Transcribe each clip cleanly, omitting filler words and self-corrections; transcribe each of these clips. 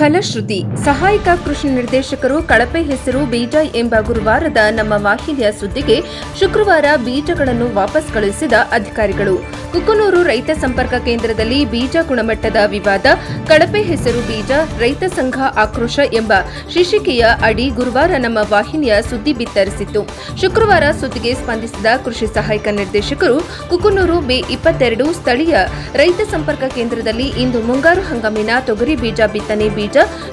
ಫಲಶ್ರುತಿ ಸಹಾಯಕ ಕೃಷಿ ನಿರ್ದೇಶಕರು ಕಳಪೆ ಹೆಸರು ಬೀಜ ಎಂಬ ಗುರುವಾರದ ನಮ್ಮ ವಾಹಿನಿಯ ಸುದ್ದಿಗೆ ಶುಕ್ರವಾರ ಬೀಜಗಳನ್ನು ವಾಪಸ್ ಕಳುಹಿಸಿದ ಅಧಿಕಾರಿಗಳು. ಕುಕನೂರು ರೈತ ಸಂಪರ್ಕ ಕೇಂದ್ರದಲ್ಲಿ ಬೀಜ ಗುಣಮಟ್ಟದ ವಿವಾದ, ಕಳಪೆ ಹೆಸರು ಬೀಜ, ರೈತ ಸಂಘ ಆಕ್ರೋಶ ಎಂಬ ಶೀರ್ಷಿಕೆಯ ಅಡಿ ಗುರುವಾರ ನಮ್ಮ ವಾಹಿನಿಯ ಸುದ್ದಿ ಬಿತ್ತರಿಸಿತ್ತು. ಶುಕ್ರವಾರ ಸುದ್ದಿಗೆ ಸ್ಪಂದಿಸಿದ ಕೃಷಿ ಸಹಾಯಕ ನಿರ್ದೇಶಕರು, ಕುಕನೂರು ಮೇ 22 ಸ್ಥಳೀಯ ರೈತ ಸಂಪರ್ಕ ಕೇಂದ್ರದಲ್ಲಿ ಇಂದು ಮುಂಗಾರು ಹಂಗಾಮಿನ ತೊಗರಿ ಬೀಜ ಬಿತ್ತನೆ ಬೀಜ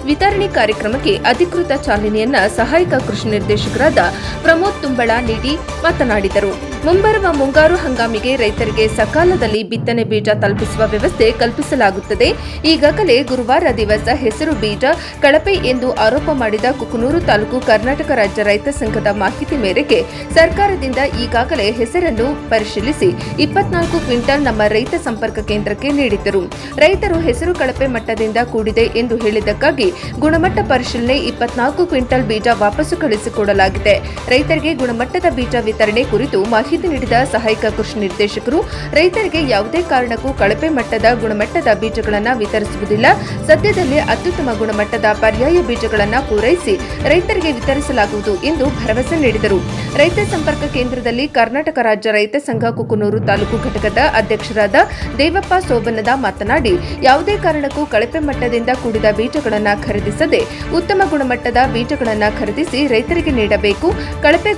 ವಿತರಣೆ ಕಾರ್ಯಕ್ರಮಕ್ಕೆ ಅಧಿಕೃತ ಚಾಲನೆಯನ್ನ ಸಹಾಯಕ ಕೃಷಿ ನಿರ್ದೇಶಕರಾದ ಪ್ರಮೋದ್ ತುಂಬಳ ನೀಡಿ ಮಾತನಾಡಿದರು. ಮುಂಬರುವ ಮುಂಗಾರು ಹಂಗಾಮಿಗೆ ರೈತರಿಗೆ ಸಕಾಲದಲ್ಲಿ ಬಿತ್ತನೆ ಬೀಜ ತಲುಪಿಸುವ ವ್ಯವಸ್ಥೆ ಕಲ್ಪಿಸಲಾಗುತ್ತದೆ. ಈಗಾಗಲೇ ಗುರುವಾರ ದಿವಸ ಹೆಸರು ಬೀಜ ಕಳಪೆ ಎಂದು ಆರೋಪ ಮಾಡಿದ ಕುಕನೂರು ತಾಲೂಕು ಕರ್ನಾಟಕ ರಾಜ್ಯ ರೈತ ಸಂಘದ ಮಾಹಿತಿ ಮೇರೆಗೆ ಸರ್ಕಾರದಿಂದ ಈಗಾಗಲೇ ಹೆಸರನ್ನು ಪರಿಶೀಲಿಸಿ 24 ಕ್ವಿಂಟಲ್ ನಮ್ಮ ರೈತ ಸಂಪರ್ಕ ಕೇಂದ್ರಕ್ಕೆ ನೀಡಿದ್ದರು. ರೈತರು ಹೆಸರು ಕಳಪೆ ಮಟ್ಟದಿಂದ ಕೂಡಿದೆ ಎಂದು ಹೇಳಿದ್ದಕ್ಕಾಗಿ ಗುಣಮಟ್ಟ ಪರಿಶೀಲನೆ 24 ಕ್ವಿಂಟಲ್ ಬೀಜ ವಾಪಸ್ಸು ಕಳಿಸಿಕೊಡಲಾಗಿದೆ. ರೈತರಿಗೆ ಗುಣಮಟ್ಟದ ಬೀಜ ವಿತರಣೆ ಕುರಿತು ಮಾಹಿತಿ ನೀಡಿದ ಸಹಾಯಕ ಕೃಷಿ ನಿರ್ದೇಶಕರು, ರೈತರಿಗೆ ಯಾವುದೇ ಕಾರಣಕ್ಕೂ ಕಳಪೆ ಮಟ್ಟದ ಗುಣಮಟ್ಟದ ಬೀಜಗಳನ್ನು ವಿತರಿಸುವುದಿಲ್ಲ. ಸದ್ಯದಲ್ಲೇ ಅತ್ಯುತ್ತಮ ಗುಣಮಟ್ಟದ ಪರ್ಯಾಯ ಬೀಜಗಳನ್ನು ಪೂರೈಸಿ ರೈತರಿಗೆ ವಿತರಿಸಲಾಗುವುದು ಎಂದು ಭರವಸೆ ನೀಡಿದರು. ರೈತ ಸಂಪರ್ಕ ಕೇಂದ್ರದಲ್ಲಿ ಕರ್ನಾಟಕ ರಾಜ್ಯ ರೈತ ಸಂಘ ಕುಕನೂರು ತಾಲೂಕು ಘಟಕದ ಅಧ್ಯಕ್ಷರಾದ ದೇವಪ್ಪ ಸೋಬನ್ನದ ಮಾತನಾಡಿ, ಯಾವುದೇ ಕಾರಣಕ್ಕೂ ಕಳಪೆ ಮಟ್ಟದಿಂದ ಕೂಡಿದ ಬೀಜಗಳನ್ನು ಖರೀದಿಸದೆ ಉತ್ತಮ ಗುಣಮಟ್ಟದ ಬೀಜಗಳನ್ನು ಖರೀದಿಸಿ ರೈತರಿಗೆ ನೀಡಬೇಕು. ಕಳಪೆ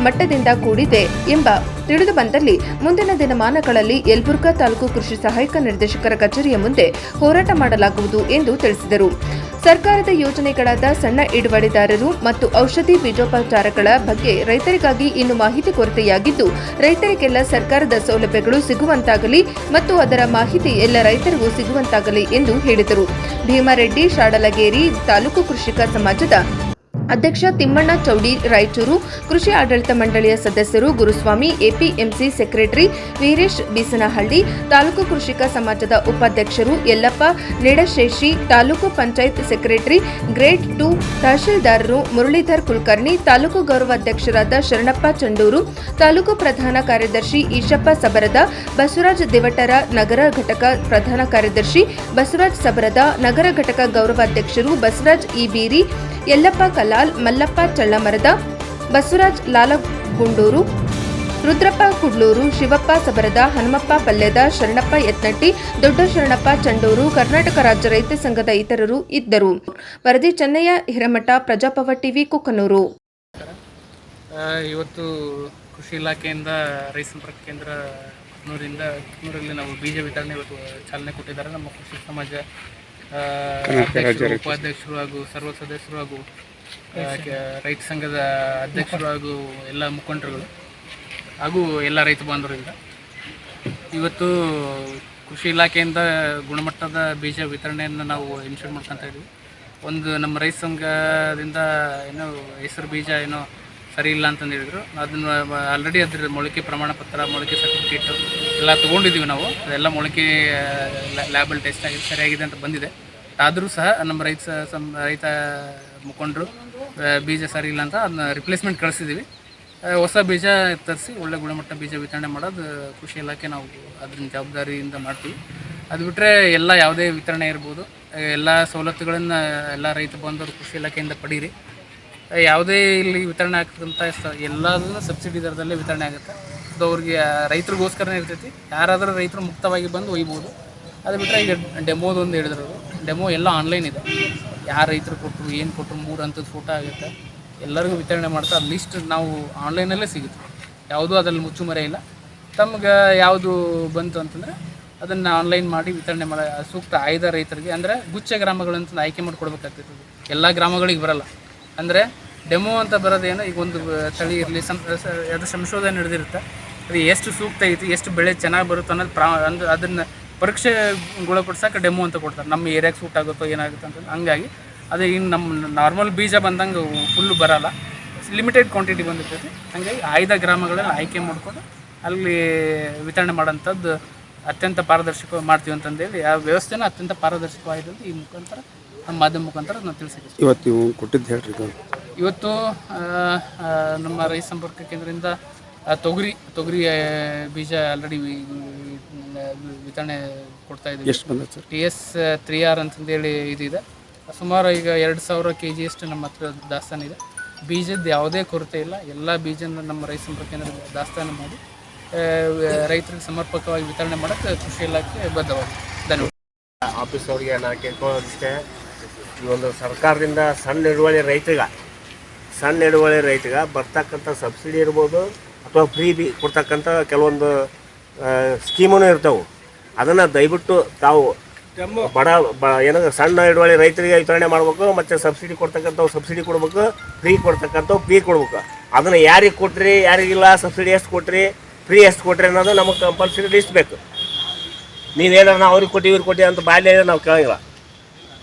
ಮಟ್ಟದಿಂದ ಕೂಡಿದೆ ಎಂಬ ತಿಳಿದು ಬಂದಲ್ಲಿ ಮುಂದಿನ ದಿನಮಾನಗಳಲ್ಲಿ ಯಲಬುರ್ಗಾ ತಾಲೂಕು ಕೃಷಿ ಸಹಾಯಕ ನಿರ್ದೇಶಕರ ಕಚೇರಿಯ ಮುಂದೆ ಹೋರಾಟ ಮಾಡಲಾಗುವುದು ಎಂದು ತಿಳಿಸಿದರು. ಸರ್ಕಾರದ ಯೋಜನೆಗಳಾದ ಸಣ್ಣ ಹಿಡುವಳಿದಾರರು ಮತ್ತು ಔಷಧಿ ಬೀಜೋಪಚಾರಗಳ ಬಗ್ಗೆ ರೈತರಿಗಾಗಿ ಇನ್ನು ಮಾಹಿತಿ ಕೊರತೆಯಾಗಿದ್ದು, ರೈತರಿಗೆಲ್ಲ ಸರ್ಕಾರದ ಸೌಲಭ್ಯಗಳು ಸಿಗುವಂತಾಗಲಿ ಮತ್ತು ಅದರ ಮಾಹಿತಿ ಎಲ್ಲ ರೈತರಿಗೂ ಸಿಗುವಂತಾಗಲಿ ಎಂದು ಹೇಳಿದರು. ಭೀಮಾರೆಡ್ಡಿ ಶಾಡಲಗೇರಿ ತಾಲೂಕು ಕೃಷಿಕ ಸಮಾಜದ ಅಧ್ಯಕ್ಷ ತಿಮ್ಮಣ್ಣ ಚೌಡಿ ರಾಯಚೂರು, ಕೃಷಿ ಆಡಳಿತ ಮಂಡಳಿಯ ಸದಸ್ಯರು ಗುರುಸ್ವಾಮಿ, ಎಪಿಎಂಸಿ ಸೆಕ್ರೆಟರಿ ವೀರೇಶ್ ಬೀಸನಹಳ್ಳಿ, ತಾಲೂಕು ಕೃಷಿಕ ಸಮಾಜದ ಉಪಾಧ್ಯಕ್ಷರು ಯಲ್ಲಪ್ಪ ನಿಡಶೇಷಿ, ತಾಲೂಕು ಪಂಚಾಯತ್ ಸೆಕ್ರೆಟರಿ ಗ್ರೇಡ್ 2 ತಹಶೀಲ್ದಾರರು ಮುರಳೀಧರ್ ಕುಲಕರ್ಣಿ, ತಾಲೂಕು ಗೌರವಾಧ್ಯಕ್ಷರಾದ ಶರಣಪ್ಪ ಚಂಡೂರು, ತಾಲೂಕು ಪ್ರಧಾನ ಕಾರ್ಯದರ್ಶಿ ಈಶಪ್ಪ ಸಬರದ, ಬಸವರಾಜ್ ದಿವಟರ, ನಗರ ಘಟಕ ಪ್ರಧಾನ ಕಾರ್ಯದರ್ಶಿ ಬಸವರಾಜ್ ಸಬರದ, ನಗರ ಘಟಕ ಗೌರವಾಧ್ಯಕ್ಷರು ಬಸವರಾಜ್ ಬೀರಿ, ಯಲ್ಲಪ್ಪ ಕಲಾಲ್, ಮಲ್ಲಪ್ಪ ಚಳ್ಳಮರದ, ಬಸವರಾಜ್ ಲಾಲಗುಂಡೂರು, ರುದ್ರಪ್ಪ ಕುಡ್ಲೂರು, ಶಿವಪ್ಪ ಸಬರದ, ಹನುಮಪ್ಪ ಪಲ್ಯದ, ಶರಣಪ್ಪ ಯತ್ನಟ್ಟಿ, ದೊಡ್ಡ ಶರಣಪ್ಪ ಚಂಡೂರು, ಕರ್ನಾಟಕ ರಾಜ್ಯ ರೈತ ಸಂಘದ ಇತರರು ಇದ್ದರು. ವರದಿ ಚೆನ್ನಯ್ಯ ಹಿರೇಮಠ, ಪ್ರಜಾಪವ ಟಿವಿ, ಕುಕನೂರು. ಇವತ್ತು ಕೃಷಿ ಇಲಾಖೆಯಿಂದ ರೈತ ಸಂಪರ್ಕ ಕೇಂದ್ರ ಕುಕನೂರಲ್ಲಿ ನಾವು ಬೀಜ ವಿತರಣೆ ಇವತ್ತು ಚಾಲನೆ ಕೊಟ್ಟಿದ್ದಾರೆ. ನಮ್ಮ ಕೃಷಿ ಸಮಾಜ ಉಪಾಧ್ಯಕ್ಷರು ಹಾಗೂ ಸರ್ವ ಸದಸ್ಯರು ಹಾಗೂ ರೈತ ಸಂಘದ ಅಧ್ಯಕ್ಷರು ಹಾಗೂ ಎಲ್ಲ ಮುಖಂಡರುಗಳು ಹಾಗೂ ಎಲ್ಲ ರೈತ ಬಾಂಧವರಿಂದ ಇವತ್ತು ಕೃಷಿ ಇಲಾಖೆಯಿಂದ ಗುಣಮಟ್ಟದ ಬೀಜ ವಿತರಣೆಯನ್ನು ನಾವು ಇನ್ಶೂರ್ ಮಾಡ್ಕೊತಾ ಇದ್ವಿ. ಒಂದು ನಮ್ಮ ರೈತ ಸಂಘದಿಂದ ಏನೋ ಹೆಸರು ಬೀಜ ಏನೋ ಸರಿ ಇಲ್ಲ ಅಂತಂದು ಹೇಳಿದರು. ಅದನ್ನು ಆಲ್ರೆಡಿ ಅದ್ರ ಮೊಳಕೆ ಪ್ರಮಾಣ ಪತ್ರ, ಮೊಳಕೆ ಸರ್ಟಿಫಿಕೇಟು ಎಲ್ಲ ತೊಗೊಂಡಿದ್ದೀವಿ ನಾವು. ಅದೆಲ್ಲ ಮೊಳಕೆ ಲ್ಯಾಬಲ್ ಟೆಸ್ಟ್ ಆಗಿ ಸರಿಯಾಗಿದೆ ಅಂತ ಬಂದಿದೆ. ಆದರೂ ಸಹ ನಮ್ಮ ರೈತ ಮುಖಂಡರು ಬೀಜ ಸರಿ ಇಲ್ಲ ಅಂತ ಅದನ್ನ ರಿಪ್ಲೇಸ್ಮೆಂಟ್ ಕಳಿಸಿದ್ದೀವಿ. ಹೊಸ ಬೀಜ ತರಿಸಿ ಒಳ್ಳೆ ಗುಣಮಟ್ಟ ಬೀಜ ವಿತರಣೆ ಮಾಡೋದು ಕೃಷಿ ಇಲಾಖೆ ನಾವು ಅದನ್ನ ಜವಾಬ್ದಾರಿಯಿಂದ ಮಾಡ್ತೀವಿ. ಅದು ಬಿಟ್ಟರೆ ಎಲ್ಲ ಯಾವುದೇ ವಿತರಣೆ ಇರ್ಬೋದು, ಎಲ್ಲ ಸವಲತ್ತುಗಳನ್ನು ಎಲ್ಲ ರೈತ ಬಂದವರು ಕೃಷಿ ಇಲಾಖೆಯಿಂದ ಪಡೀರಿ. ಯಾವುದೇ ಇಲ್ಲಿ ವಿತರಣೆ ಆಗ್ತಕ್ಕಂಥ ಎಲ್ಲದನ್ನು ಸಬ್ಸಿಡಿ ದರದಲ್ಲೇ ವಿತರಣೆ ಆಗುತ್ತೆ. ಅದು ಅವ್ರಿಗೆ ರೈತರಿಗೋಸ್ಕರನೇ ಇರ್ತೈತಿ. ಯಾರಾದರೂ ರೈತರು ಮುಕ್ತವಾಗಿ ಬಂದು ಒಯ್ಬೋದು. ಅದು ಬಿಟ್ಟರೆ ಈಗ ಡೆಮೋದೊಂದು ಹೇಳಿದ್ರು. ಡೆಮೋ ಎಲ್ಲ ಆನ್ಲೈನ್ ಇದೆ. ಯಾರು ರೈತರು ಕೊಟ್ಟರು, ಏನು ಕೊಟ್ಟರು, 3 ಹಂತದ ಫೋಟೋ ಆಗುತ್ತೆ. ಎಲ್ಲರಿಗೂ ವಿತರಣೆ ಮಾಡ್ತಾ ಅದು ಲಿಸ್ಟ್ ನಾವು ಆನ್ಲೈನಲ್ಲೇ ಸಿಗುತ್ತೆ. ಯಾವುದೂ ಅದರಲ್ಲಿ ಮುಚ್ಚುಮರೆ ಇಲ್ಲ. ತಮ್ಗೆ ಯಾವುದು ಬಂತು ಅಂತಂದರೆ ಅದನ್ನು ಆನ್ಲೈನ್ ಮಾಡಿ ವಿತರಣೆ ಮಾಡಿ ಸೂಕ್ತ ಆಯ್ದ ರೈತರಿಗೆ, ಅಂದರೆ ಗುಚ್ಛ ಗ್ರಾಮಗಳಂತ ಆಯ್ಕೆ ಮಾಡಿಕೊಡ್ಬೇಕಾಗ್ತೈತೆ. ಎಲ್ಲ ಗ್ರಾಮಗಳಿಗೆ ಬರೋಲ್ಲ. ಅಂದರೆ ಡೆಮೋ ಅಂತ ಬರೋದೇನೋ ಈಗ ಒಂದು ತಳಿ ಇರಲಿ, ಅದು ಸಂಶೋಧನೆ ನಡೆದಿರುತ್ತೆ. ಅದು ಎಷ್ಟು ಸೂಕ್ತ ಐತಿ, ಎಷ್ಟು ಬೆಳೆ ಚೆನ್ನಾಗಿ ಬರುತ್ತೆ ಅನ್ನೋದು ಅದನ್ನು ಪರೀಕ್ಷೆಗೊಳಪಡ್ಸೋಕೆ ಡೆಮೋ ಅಂತ ಕೊಡ್ತಾರೆ. ನಮ್ಮ ಏರಿಯಾಗೆ ಸೂಟ್ ಆಗುತ್ತೋ ಏನಾಗುತ್ತೆ ಅಂತ. ಹಂಗಾಗಿ ಅದು ಇನ್ನು ನಮ್ಮ ನಾರ್ಮಲ್ ಬೀಜ ಬಂದಂಗೆ ಫುಲ್ಲು ಬರೋಲ್ಲ, ಲಿಮಿಟೆಡ್ ಕ್ವಾಂಟಿಟಿ ಬಂದಿರ್ತೈತಿ. ಹಾಗಾಗಿ ಆಯ್ದ ಗ್ರಾಮಗಳಲ್ಲಿ ಆಯ್ಕೆ ಮಾಡಿಕೊಂಡು ಅಲ್ಲಿ ವಿತರಣೆ ಮಾಡೋಂಥದ್ದು ಅತ್ಯಂತ ಪಾರದರ್ಶಕ ಮಾಡ್ತೀವಿ ಅಂತಂದೇಳಿ ಆ ವ್ಯವಸ್ಥೆನ ಅತ್ಯಂತ ಪಾರದರ್ಶಕವಾಗಿದೆ ಅಂತ ಈ ಮುಖಾಂತರ ನಮ್ಮ ಮಾಧ್ಯಮ ಮುಖಾಂತರ ನಾವು ತಿಳಿಸಿದ್ದೀವಿ. ಇವತ್ತು ನೀವು ಕೊಟ್ಟಿದ್ದು ಹೇಳ್ರಿ. ಇವತ್ತು ನಮ್ಮ ರೈತ ಸಂಪರ್ಕ ಕೇಂದ್ರದಿಂದ ತೊಗರಿ ಬೀಜ ಆಲ್ರೆಡಿ ವಿತರಣೆ ಕೊಡ್ತಾ ಇದ್ದೀವಿ. ಎಷ್ಟು ಬಂದ ಸರ್? TS 3R ಅಂತಂದೇಳಿ ಇದಿದೆ. ಸುಮಾರು ಈಗ 2000 kg ಅಷ್ಟು ನಮ್ಮ ಹತ್ರ ದಾಸ್ತಾನು ಇದೆ. ಬೀಜದ ಯಾವುದೇ ಕೊರತೆ ಇಲ್ಲ. ಎಲ್ಲ ಬೀಜನ ನಮ್ಮ ರೈತ ಸಂಪರ್ಕ ಕೇಂದ್ರ ದಾಸ್ತಾನು ಮಾಡಿ ರೈತರಿಗೆ ಸಮರ್ಪಕವಾಗಿ ವಿತರಣೆ ಮಾಡೋಕ್ಕೆ ಕೃಷಿ ಇಲಾಖೆ ಬದ್ಧವಾಗಿದೆ. ಧನ್ಯವಾದ. ಆಫೀಸ್ ಅವ್ರಿಗೆ ನಾನು ಕೇಳ್ಕೊಳ್ಳೋದಿಷ್ಟೇ, ಈ ಒಂದು ಸರ್ಕಾರದಿಂದ ಸಣ್ಣ ಹಿಡುವಳಿ ರೈತಗೆ ಬರ್ತಕ್ಕಂಥ ಸಬ್ಸಿಡಿ ಇರ್ಬೋದು ಅಥವಾ ಫ್ರೀ ಕೊಡ್ತಕ್ಕಂಥ ಕೆಲವೊಂದು ಸ್ಕೀಮೂ ಇರ್ತವೆ. ಅದನ್ನು ದಯವಿಟ್ಟು ತಾವು ಏನಾದ್ರು ಸಣ್ಣ ಹಿಡುವಳಿ ರೈತರಿಗೆ ವಿತರಣೆ ಮಾಡಬೇಕು, ಮತ್ತು ಸಬ್ಸಿಡಿ ಕೊಡ್ತಕ್ಕಂಥವು ಸಬ್ಸಿಡಿ ಕೊಡ್ಬೇಕು, ಫ್ರೀ ಕೊಡ್ತಕ್ಕಂಥವು ಫ್ರೀ ಕೊಡ್ಬೇಕು. ಅದನ್ನು ಯಾರಿಗೆ ಕೊಟ್ರಿ, ಯಾರಿಗಿಲ್ಲ, ಸಬ್ಸಿಡಿ ಎಷ್ಟು ಕೊಟ್ರಿ, ಫ್ರೀ ಎಷ್ಟು ಕೊಟ್ರಿ ಅನ್ನೋದು ನಮಗೆ ಕಂಪಲ್ಸರಿ ಲಿಸ್ಟ್ ಬೇಕು. ನೀವೇನಾರು ನಾವು ಅವ್ರಿಗೆ ಕೊಟ್ಟು ಇವ್ರಿಗೆ ಕೊಟ್ಟು ಅಂತ ಬಾಲ್ಯ ನಾವು ಕೇಳಂಗಿಲ್ಲ.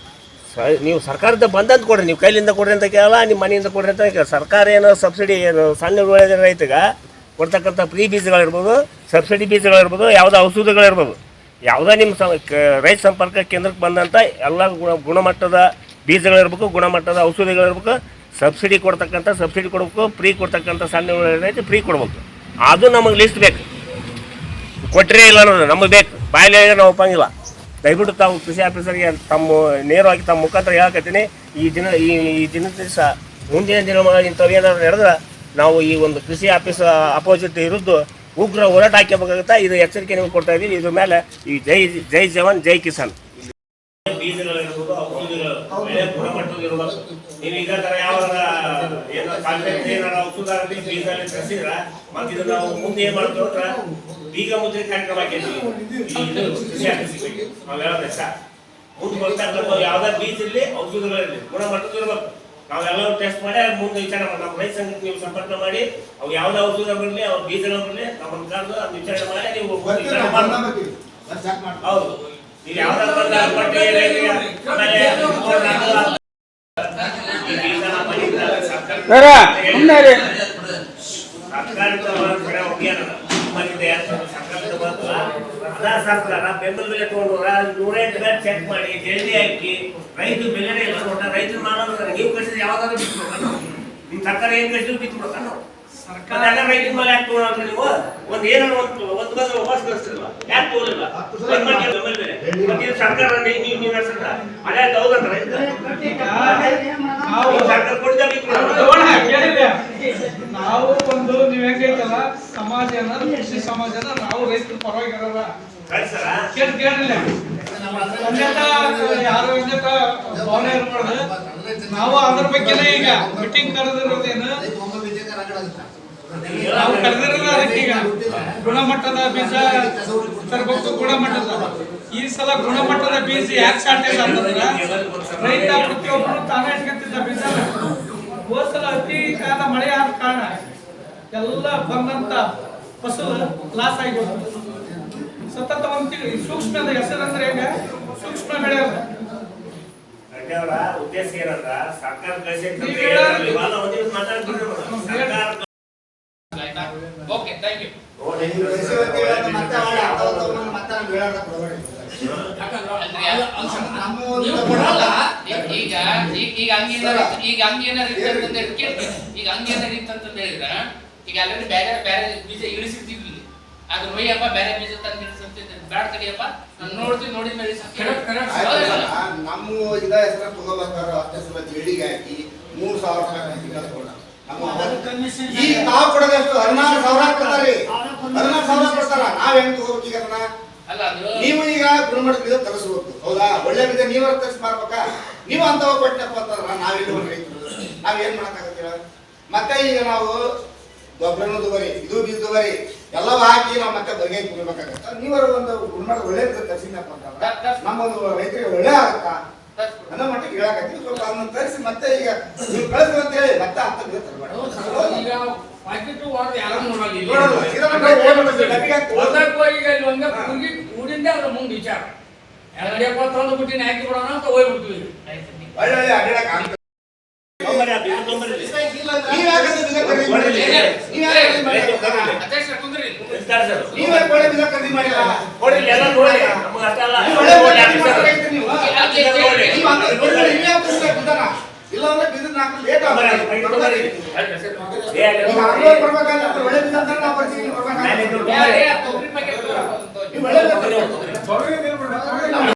ನೀವು ಸರ್ಕಾರದಿಂದ ಬಂದಂತ ಕೊಡ್ರಿ, ನೀವು ಕೈಲಿಂದ ಕೊಡ್ರಿ ಅಂತ ಕೇಳಲ್ಲ, ನಿಮ್ಮ ಮನೆಯಿಂದ ಕೊಡ್ರಿ ಅಂತ ಕೇಳ. ಸರ್ಕಾರ ಏನೋ ಸಬ್ಸಿಡಿ ಏನು ಸಣ್ಣ ಹಿಡುವಳಿ ರೈತಗೆ ಕೊಡ್ತಕ್ಕಂಥ ಫ್ರೀ ಬೀಜಗಳಿರ್ಬೋದು, ಸಬ್ಸಿಡಿ ಬೀಜಗಳಿರ್ಬೋದು, ಯಾವುದೋ ಔಷಧಿಗಳಿರ್ಬೋದು, ಯಾವುದೋ ನಿಮ್ಮ ರೈತ ಸಂಪರ್ಕ ಕೇಂದ್ರಕ್ಕೆ ಬಂದಂಥ ಎಲ್ಲ ಗುಣಮಟ್ಟದ ಬೀಜಗಳಿರ್ಬೇಕು, ಗುಣಮಟ್ಟದ ಔಷಧಿಗಳಿರ್ಬೇಕು, ಸಬ್ಸಿಡಿ ಕೊಡ್ತಕ್ಕಂಥ ಸಬ್ಸಿಡಿ ಕೊಡ್ಬೇಕು, ಫ್ರೀ ಕೊಡ್ತಕ್ಕಂಥ ಸಣ್ಣ ಹಿಡುವಳಿ ರೈತ ಫ್ರೀ ಕೊಡ್ಬೇಕು. ಅದು ನಮಗೆ ಲಿಸ್ಟ್ ಬೇಕು. ಕೊಟ್ಟರೆ ಇಲ್ಲ ಅನ್ನೋದು ನಮಗೆ ಬೇಕು, ಬಾಯಲ್ಲಿ ನಾವು ಒಪ್ಪಂಗಿಲ್ಲ. ದಯವಿಟ್ಟು ತಾವು ಕೃಷಿ ಆಫೀಸರ್ಗೆ ನೇರವಾಗಿ ತಮ್ಮ ಮುಖಾಂತರ ಹೇಳಕತ್ತೀನಿ. ಈ ದಿವಸ ಮುಂದಿನ ದಿನಗಳಲ್ಲಿ ಇಂಥವು ಏನಾದ್ರು ನಡೆದ್ರೆ ನಾವು ಈ ಒಂದು ಕೃಷಿ ಆಫೀಸ್ ಅಪೋಸಿಟ್ ವಿರುದ್ಧ ಉಗ್ರ ಹೋರಾಟ ಹಾಕಬೇಕಾಗುತ್ತೆ. ಇದು ಎಚ್ಚರಿಕೆ ನಿಮಗೆ ಕೊಡ್ತಾ ಇದ್ದೀವಿ. ಇದ್ರ ಮೇಲೆ ಈ ಜೈ ಜವಾನ್ ಜೈ ಕಿಸಾನ್ ಬೀಜಗಳಿರ್ಬೋದು, ಔಷಧಿಗಳು ಗುಣಮಟ್ಟದಿರ್ಬೇಕು. ನೀವು ಇದೇ ಥರ ಯಾವ ಔಷಧ ಬೀಜ ಕಳಿಸಿದ್ರ ಮತ್ತೆ ಇದು ನಾವು ಮುಂದೆ ಏನು ಮಾಡ್ತೀವಿ ಅಂದ್ರೆ ಬೀಗ ಮುದ್ರೆ ಕಾರ್ಯಕ್ರಮ ಹಾಕಿದ್ದೀವಿ. ಕೃಷಿ ಆಫೀಸಿಗೆ ನಾವು ಹೇಳೋದ ಮುಂದೆ ಬರ್ತಕ್ಕಂಥ ಯಾವ್ದಾರು ಬೀಜ ಇರಲಿ, ಔಷಧಿಗಳಿರಲಿ, ಗುಣಮಟ್ಟದಿರ್ಬೇಕು. ನಾವೆಲ್ಲರೂ ಟೆಸ್ಟ್ ಮಾಡಿ ಮುಂದೆ ವಿಚಾರ ಮಾಡಿ ನಮ್ಮ ರೈತ ಸಂಘಕ್ಕೆ ನೀವು ಸಂಪರ್ಕ ಮಾಡಿ ಅವು ಯಾವುದೇ ಔಷಧ ಬರಲಿ, ಅವ್ರ ಬೀಜಗಳು ಬರಲಿ, ನಮ್ಮ ಕಾರಣ ಅದು ವಿಚಾರಣೆ ಮಾಡಿ ನೀವು ಹೌದು. ನೀವು ಸರ್ಕಾರ ಬೆಂಬಲ ಬೆಲೆ ತಗೊಂಡು 108 ಗಾಡಿ ಚೆಕ್ ಮಾಡಿ ಜಲ್ದಿ ಹಾಕಿ ರೈತ ಬೆಲೆನೇ ಇಲ್ಲ ನೋಡ. ರೈತರು ಮಾಡೋದು ನೀವು ಕಳಿಸಿದ್ರೆ ಯಾವ್ದಾದ್ರು ಬಿಟ್ಬಿಡ್ಬೇಕು. ನಿಮ್ಮ ಸರ್ಕಾರ ಏನು ಕಳಿಸಿದ್ರು ಬಿಟ್ಬಿಡ್ಬೇಕು. ಸರ್ಕಾರ ರೈತರ ಮೇಲೆ ಯಾಕೆ ತಗೊಳ್ರಿ ನೀವು? ಒಂದು ಏನೋ ಒಂದು ಬಂದು ವಾಪಸ್ ಕಳಿಸ್ತಿರಲ್ಲ, ಯಾಕೆ ತಗೊಳ್ಳಿಲ್ಲ? ಸರ್ಕಾರ ನೀವು ನಡೆಸಿದ್ರ ಅದೇ ಹೌದಂತ ರೈತ ಸರ್ಕಾರ ಕೊಡ್ತಾ ನಾವು ಒಂದು ನೀವ್ ಹೆಂಗೈತಲ್ಲ ಸಮಾಜನ ಕೃಷಿ ಸಮಾಜನ ನಾವು ರೈತರ ಪರವಾಗಿರಲ್ಲ ಕೇಳಿಲ್ಲ ಯಾರು ಭಾವನೆ ಇರ್ಬಾರ್ದು. ನಾವು ಅದ್ರ ಬಗ್ಗೆನೇ ಈಗ ಮೀಟಿಂಗ್ ಕರೆದಿರೋದೇನು ನಾವು ಕರೆದಿರಲ್ಲ. ಅದಕ್ಕೀಗ ಗುಣಮಟ್ಟದ ಬೀಜ ತರಬೇಕು. ಗುಣಮಟ್ಟದ ಈ ಸಲ ಗುಣಮಟ್ಟದ ಬೀಜ ಯಾಕೆ ಶಾರ್ಟೇಜ್ ಅಂತಂದ್ರ ರೈತ ಪ್ರತಿಯೊಬ್ಬರು ತಾನೇ ಇಟ್ಕೊಂತಿದ್ದ ಬೀಜ. ಹೋದ್ಸಲ ಅತಿ ಕಾಲ ಮಳೆ ಆದ ಕಾರಣ ಎಲ್ಲ ಬಂದಂತ ಫಸಲು ಲಾಸ್ ಆಗಿ ಹೋಗ್ತದೆ. ಸತತ ಒಂದು ತಿಂಗಳು ಸೂಕ್ಷ್ಮದ ಹೆಸರಂದ್ರೆ ಈಗ ಸೂಕ್ಷ್ಮ ಬೆಳೆ ಉದ್ದೇಶ ಏನಂದ್ರ ಸರ್ಕಾರ ಈಗ ಹಂಗೇನಾರಿತ್ತಂತ ಹೇಳಿದ್ರ ಈಗ ಆಲ್ರೆಡಿ ಬೇರೆ ಬೇರೆ ಬೀಜ ಇಳಿಸಿರ್ತಿದ್ವಿ. ಅದು ನೋಯಪ್ಪ ಬೇರೆ ಬೀಜ ತಂದು ಬ್ಯಾಡ ತಡಿಯಪ್ಪ ನೋಡಿದ ಮೇಲೆ ನಮ್ಮ ಇದ ಹೆಸರ ತಗೋಬೇಕಾದ್ರೆ ಅಷ್ಟೆಲ್ಲ ಜೇಡಿಗೆ ಹಾಕಿ 3,000 ಈಗ ನಾವು ಕೊಡೋದಷ್ಟು 16,000 ಕೊಡ್ತಾರಿ. 16,000 ಕೊಡ್ತಾರ. ನಾವ್ ಹೆಂಗ್ ತಗೋಬೇಕು? ಈಗ ನೀವು ಈಗ ಗುಣಮಟ್ಟದ ಬೀಜ ತರಿಸ್ಬೇಕು, ಹೌದಾ? ಒಳ್ಳೆ ಬೀಜ ನೀವ ತರಿಸಿ ಮಾಡ್ಬೇಕಾ? ನೀವು ಅಂತವ ಕೊಟ್ಟಪ್ಪ ಅಂತಂದ್ರ ನಾವೆಲ್ಲ ರೈತರು ನಾವ್ ಏನ್ ಮಾಡಕ್ಕಾಗತ್ತೀರ? ಮತ್ತೆ ಈಗ ನಾವು ಗೊಬ್ಬರನೂ ತಗೋರಿ, ಇದು ಬೀಜ ತಗೋರಿ, ಎಲ್ಲವೂ ಹಾಕಿ ನಾವು ಮತ್ತೆ ಬಗೆ ಕುಡಿಬೇಕಾಗತ್ತ. ನೀವರ ಒಂದು ಗುಣಮಟ್ಟದ ಒಳ್ಳೆ ಬೀಜ ತರಿಸಿನಪ್ಪ ಅಂತಂದ್ರ ನಮ್ಮ ಒಂದು ರೈತರಿಗೆ ಒಳ್ಳೆ ಆಗತ್ತಾ ಅನ್ನೋ ಮಟ್ಟಿಗೆ ಹೇಳಕತ್ತೀವಿ. ಸ್ವಲ್ಪ ಅದನ್ನ ತರಿಸಿ ಮತ್ತೆ ಈಗ ನೀವು ಕಳಿಸ್ರಿ ಅಂತ ಹೇಳಿ ಮತ್ತೆ ಅಂತ ಬೀಜ ತರಬೇಡ. ಮುಂದೆ ವಿಚಾರ ತಂದು ಬಿಟ್ಟಿನ ಹಾಕಿ ಬಿಡೋಣ ಅಂತ ಹೋಗ್ಬಿಡ್ತೀವಿ. ಒಳ್ಳೆ ಅಡ್ಡಾಡಕ್ ಆಗ್ತದೆ. ಇಲ್ಲಾಂದ್ರೆ ಬೀಜ ನಾಲ್ಕು ಲೇಟ್ ಬರ್ಬೇಕಂತ ಒಳ್ಳೆ ಬೀಜ ಅಂತ ನಾವು ಬರ್ತೀವಿ. ಭವ್ಯ